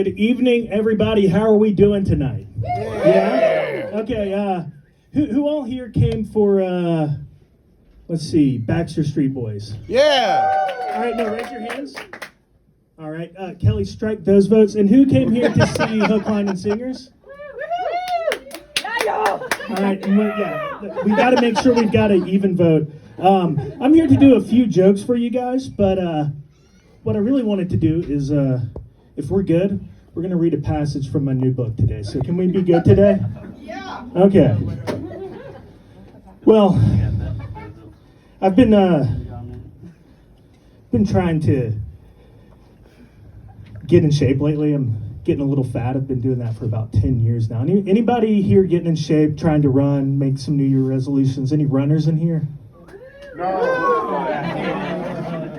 Good evening, everybody. How are we doing tonight? Yeah? Okay, who all here came for, let's see, Baxter Street Boys? Yeah. All right, no, raise your hands. All right, Kelly, strike those votes. And who came here to see Hook, Line, and Singers? All right, and we got to make sure we've got an even vote. I'm here to do a few jokes for you guys, but what I really wanted to do is, if we're good, we're going to read a passage from my new book today. So can we be good today? Yeah. Okay. Well, I've been trying to get in shape lately. I'm getting a little fat. I've been doing that for about 10 years now. Anybody here getting in shape, trying to run, make some New Year resolutions? Any runners in here? No.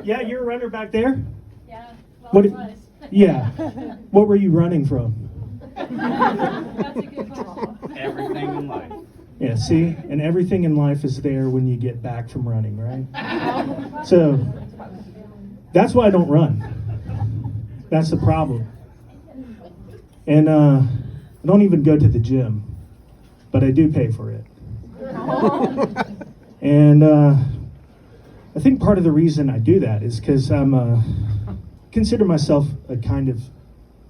Yeah, you're a runner back there? Yeah. Well, What? it was. Yeah. What were you running from? That's a good call. Everything in life. Yeah, see? And everything in life is there when you get back from running, right? So, that's why I don't run. That's the problem. And I don't even go to the gym, but I do pay for it. And I think part of the reason I do that is because consider myself a kind of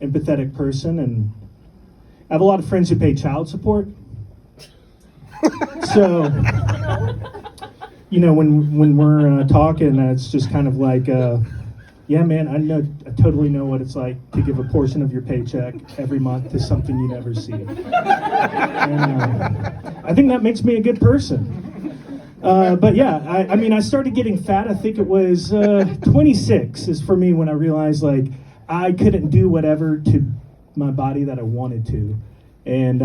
empathetic person, and I have a lot of friends who pay child support. So, you know, when we're talking, it's just kind of like, yeah, man, I totally know what it's like to give a portion of your paycheck every month to something you never see. And I think that makes me a good person. But yeah, I mean, I started getting fat. I think it was 26 is for me when I realized like I couldn't do whatever to my body that I wanted to, and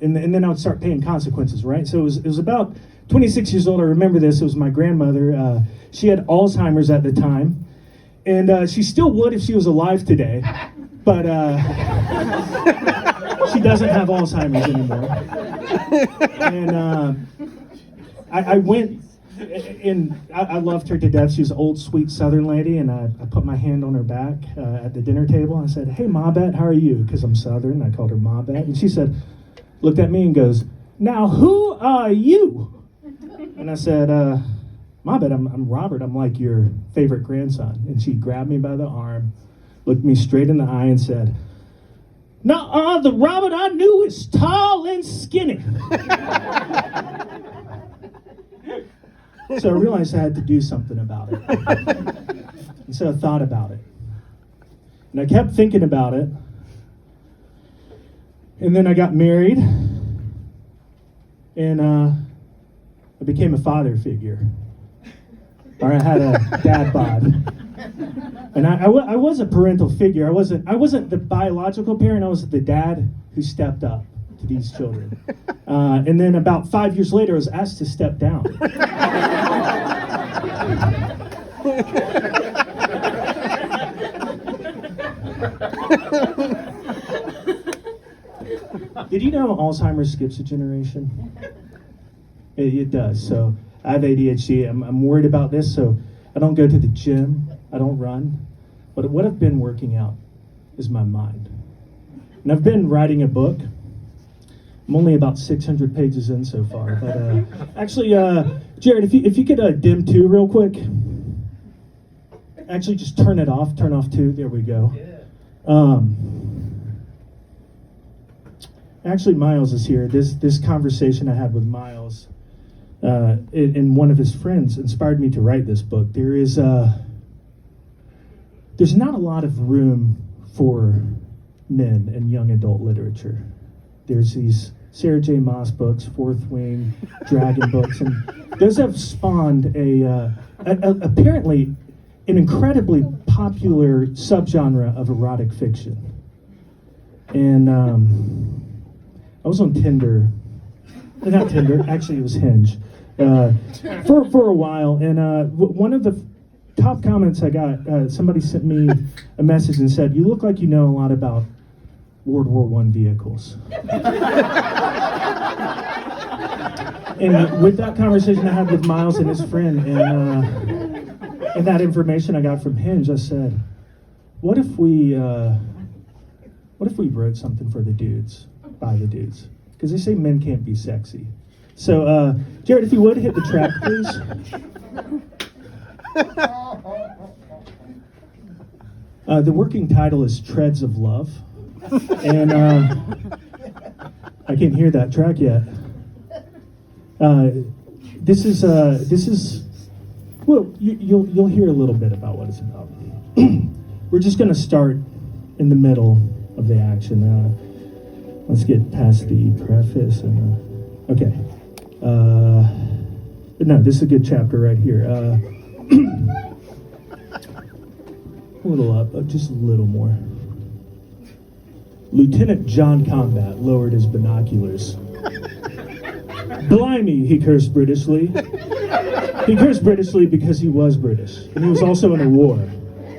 then I would start paying consequences, right? So it was about 26 years old. I remember this. It was my grandmother. She had Alzheimer's at the time, and she still would if she was alive today, but she doesn't have Alzheimer's anymore. And I went, and I loved her to death. She was an old, sweet Southern lady, and I put my hand on her back at the dinner table. I said, "Hey, Ma Bet, how are you?" Because I'm Southern. I called her Ma Bet. And she said, looked at me and goes, "Now, who are you?" And I said, "Ma Bet, I'm Robert. I'm like your favorite grandson." And she grabbed me by the arm, looked me straight in the eye, and said, "No, the Robert I knew is tall and skinny." So I realized I had to do something about it. And so I thought about it. And I kept thinking about it. And then I got married. And I became a father figure. Or I had a dad bod. And I was a parental figure. I wasn't the biological parent. I was the dad who stepped up to these children. And then about 5 years later, I was asked to step down. Did you know Alzheimer's skips a generation? It does. So I have ADHD. I'm worried about this, so I don't go to the gym. I don't run. But what I've been working out is my mind. And I've been writing a book. I'm only about 600 pages in so far. But actually, Jared, if you could dim 2 real quick. Actually, just turn it off. Turn off 2. There we go. Actually, Miles is here. This conversation I had with Miles and one of his friends inspired me to write this book. There's not a lot of room for men in young adult literature. There's these Sarah J. Maas books, Fourth Wing, Dragon books, and those have spawned apparently an incredibly popular subgenre of erotic fiction. And I was on Tinder, not Tinder, actually it was Hinge, for a while, and one of the top comments I got, somebody sent me a message and said, "You look like you know a lot about World War I vehicles." And with that conversation I had with Miles and his friend, and that information I got from Hinge, I said, what if we what if we wrote something for the dudes, by the dudes? Because they say men can't be sexy. So, Jared, if you would, hit the track, please. The working title is Treads of Love. And I can't hear that track yet. This is well, you'll hear a little bit about what it's about. We're just going to start in the middle of the action. Let's get past the preface and okay. No, this is a good chapter right here. A little up, just a little more. Lieutenant John Combat lowered his binoculars. Blimey, he cursed Britishly. He cursed Britishly because he was British, and he was also in a war.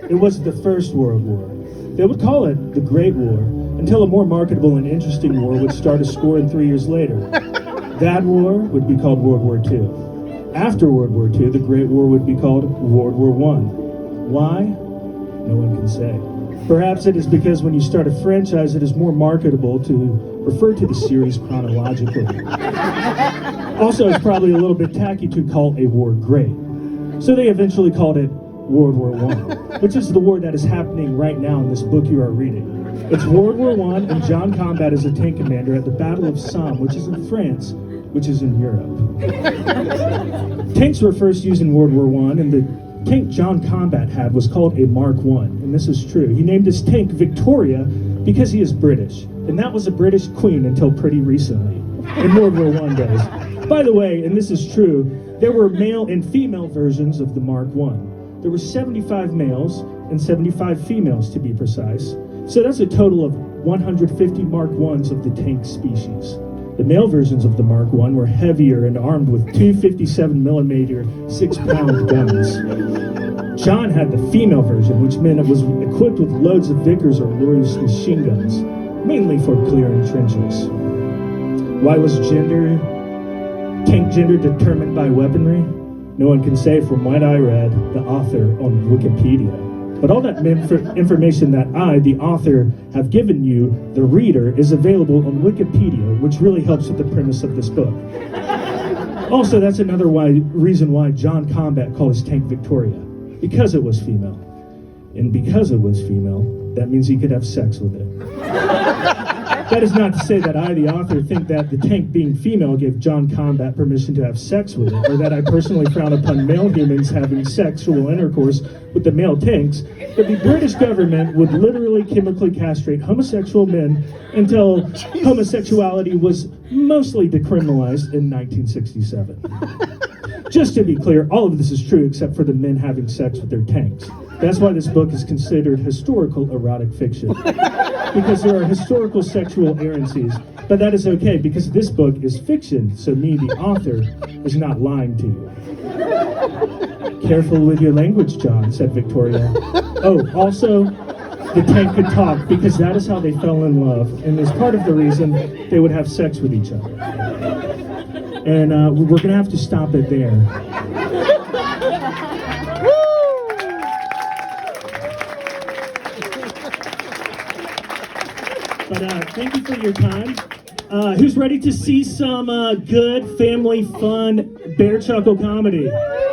It was the First World War. They would call it the Great War, until a more marketable and interesting war would start a score and 3 years later. That war would be called World War II. After World War II, the Great War would be called World War I. Why? No one can say. Perhaps it is because when you start a franchise, it is more marketable to refer to the series chronologically. Also, it's probably a little bit tacky to call a war great. So they eventually called it World War I, which is the war that is happening right now in this book you are reading. It's World War I, and John Combat is a tank commander at the Battle of Somme, which is in France, which is in Europe. Tanks were first used in World War I, and the tank John Combat had was called a Mark I, and this is true. He named his tank Victoria because he is British, and that was a British queen until pretty recently, in World War I days. By the way, and this is true, there were male and female versions of the Mark I. There were 75 males and 75 females, to be precise. So that's a total of 150 Mark Is of the tank species. The male versions of the Mark I were heavier and armed with two 57mm 6-pound guns. John had the female version, which meant it was equipped with loads of Vickers or Lewis machine guns, mainly for clearing trenches. Why was tank gender determined by weaponry? No one can say from what I read, the author on Wikipedia. But all that information that I, the author, have given you, the reader, is available on Wikipedia, which really helps with the premise of this book. Also, that's another reason why John Combat called his tank Victoria, because it was female. And because it was female, that means he could have sex with it. That is not to say that I, the author, think that the tank being female gave John Combat permission to have sex with it, or that I personally frown upon male humans having sexual intercourse with the male tanks, but the British government would literally chemically castrate homosexual men until homosexuality was mostly decriminalized in 1967. Just to be clear, all of this is true except for the men having sex with their tanks. That's why this book is considered historical erotic fiction. Because there are historical sexual errancies. But that is okay, because this book is fiction, so me, the author, is not lying to you. Careful with your language, John, said Victoria. Oh, also, the tank could talk, because that is how they fell in love, and is part of the reason they would have sex with each other. And we're going to have to stop it there. But thank you for your time. Who's ready to see some good family fun bear chuckle comedy?